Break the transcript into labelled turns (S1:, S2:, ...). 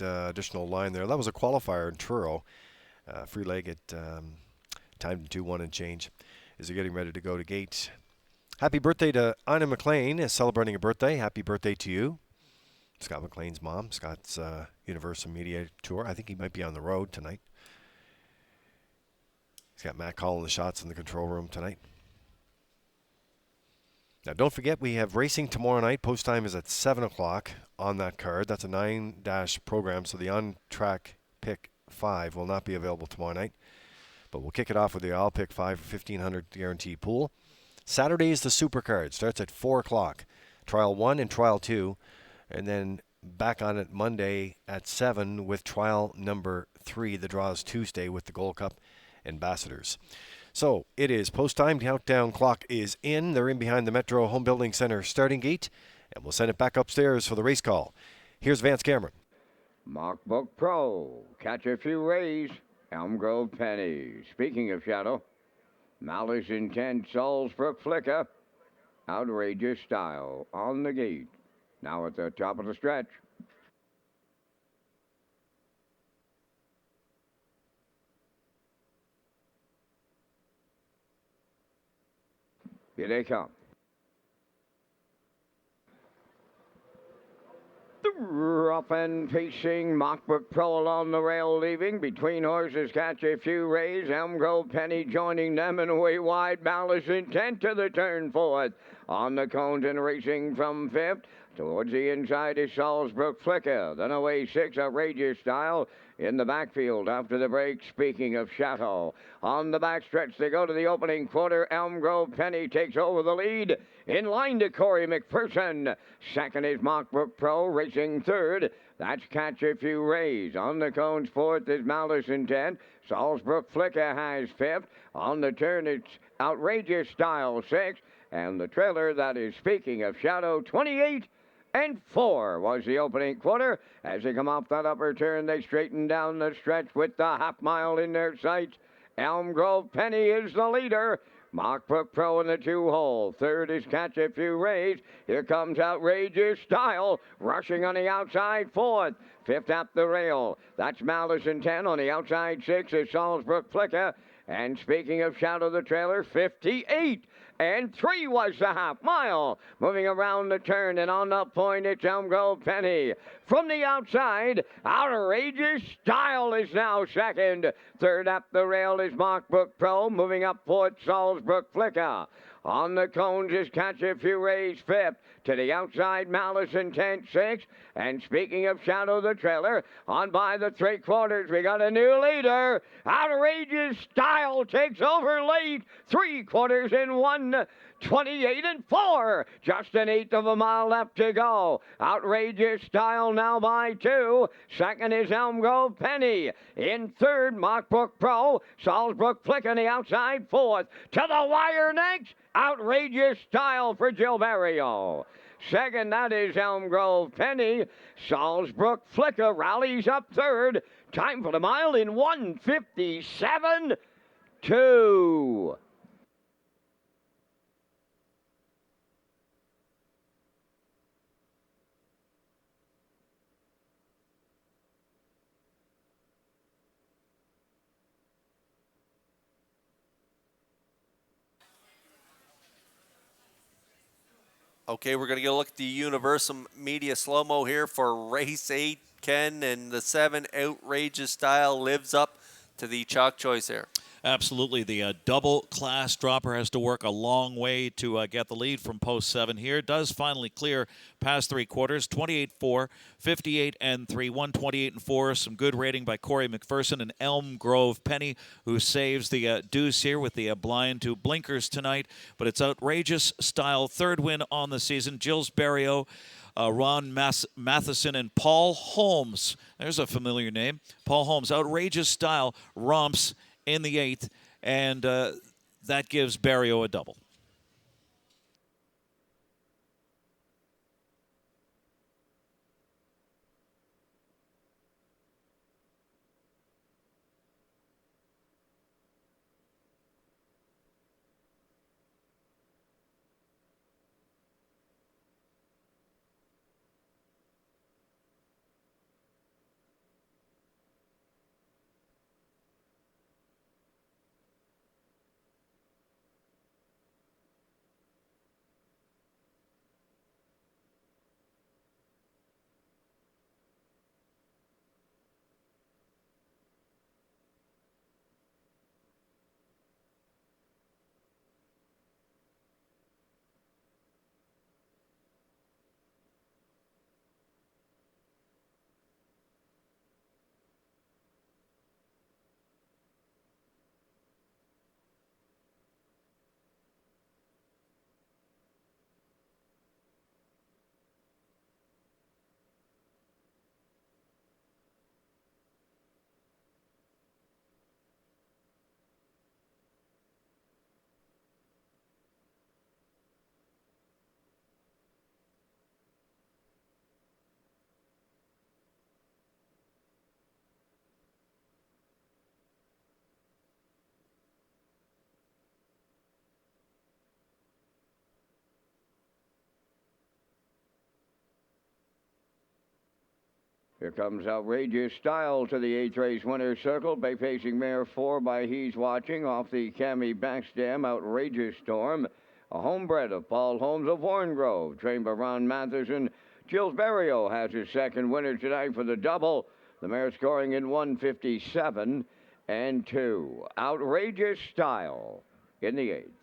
S1: additional line there. That was a qualifier in Truro. Free leg at time to 2-1 and change as they're getting ready to go to gate. Happy birthday to Anna McLean, is celebrating a birthday. Happy birthday to you. Scott McLean's mom. Scott's Universal Media Tour. I think he might be on the road tonight. He's got Matt calling the shots in the control room tonight. Now, don't forget, we have racing tomorrow night. Post time is at 7 o'clock on that card. That's a 9-dash program, so the on-track pick 5 will not be available tomorrow night. But we'll kick it off with the I'll pick 5 for 1,500 guarantee pool. Saturday is the Supercard. Starts at 4 o'clock. Trial 1 and Trial 2. And then back on it Monday at 7 with Trial number 3. The draw is Tuesday with the Gold Cup Ambassadors. So it is post time. Countdown clock is in. They're in behind the Metro Home Building Center starting gate. And we'll send it back upstairs for the race call. Here's Vance Cameron.
S2: Mockbook Pro. Catch a few rays. Elm Grove Penny. Speaking of shadow, Malice Intent, Salzbrook Flicker. Outrageous Style on the gate. Now at the top of the stretch. Here they come. The rough and pacing Mockbook Pro along the rail, leaving between horses. Catch a few rays. Elm Grove Penny joining them, and away wide. Malice Intent to the turn fourth. On the cones and racing from fifth. Towards the inside is Salzbrook Flicker. Then away 6, Outrageous Style. In the backfield after the break, speaking of Chateau. On the backstretch, they go to the opening quarter. Elm Grove Penny takes over the lead. In line to Corey McPherson. Second is Mockbook Pro, racing third. That's Catch a Few Rays. On the cones, fourth is Malice Intent. Salzbrook Flicker has fifth. On the turn, it's Outrageous Style, sixth. And the trailer, that is speaking of Shadow, 28 and 4 was the opening quarter. As they come off that upper turn, they straighten down the stretch with the half mile in their sights. Elm Grove Penny is the leader. Mockbrook Pro in the 2-hole. Third is Catch a Few Rays. Here comes Outrageous Style, rushing on the outside. Fourth. Fifth up the rail. That's Malice Intent. On the outside 6 is Salzbrook Flicker. And speaking of Shadow, the trailer, 58 and 3 was the half mile. Moving around the turn, and on the point, it's Elm Grove Penny. From the outside, Outrageous Style is now second. Third up the rail is Mockbook Pro. Moving up fourth, Salzbrook Flicker. On the cones is Catch a Few Rays, fifth. To the outside, Malice Intent, sixth. And speaking of Shadow, the trailer, on by the 3/4, we got a new leader. Outrageous Style takes over late. 3/4 in 1. 28 and 4. Just an eighth of a mile left to go. Outrageous Style now by 2. Second is Elm Grove Penny. In third, Mockbook Pro. Salzbrook Flick on the outside. Fourth. To the wire next. Outrageous Style for Gilberto. Second, that is Elm Grove Penny. Salzbrook Flicker rallies up third. Time for the mile in 1:57.2.
S3: Okay, we're going to go look at the Universal Media slow-mo here for race 8, Ken, and the 7 Outrageous Style lives up to the chalk choice here.
S4: Absolutely. The double class dropper has to work a long way to get the lead from post 7 here. Does finally clear past 3/4, 28-4, 58 and 3, 128 and 4. Some good rating by Corey McPherson and Elm Grove Penny, who saves the deuce here with the blind to blinkers tonight. But it's Outrageous Style, third win on the season. Gilles Barrio, Ron Matheson, and Paul Holmes. There's a familiar name. Paul Holmes. Outrageous Style romps in the 8th, and that gives Barrio a double.
S2: Here comes Outrageous Style to the 8th race winner's circle. Bay facing mare 4 by He's Watching off the Cami backstem. Outrageous Storm, a homebred of Paul Holmes of Warngrove, trained by Ron Matherson. Gilles Berrio has his second winner tonight for the double. The mare scoring in 157 and 2. Outrageous Style in the 8th.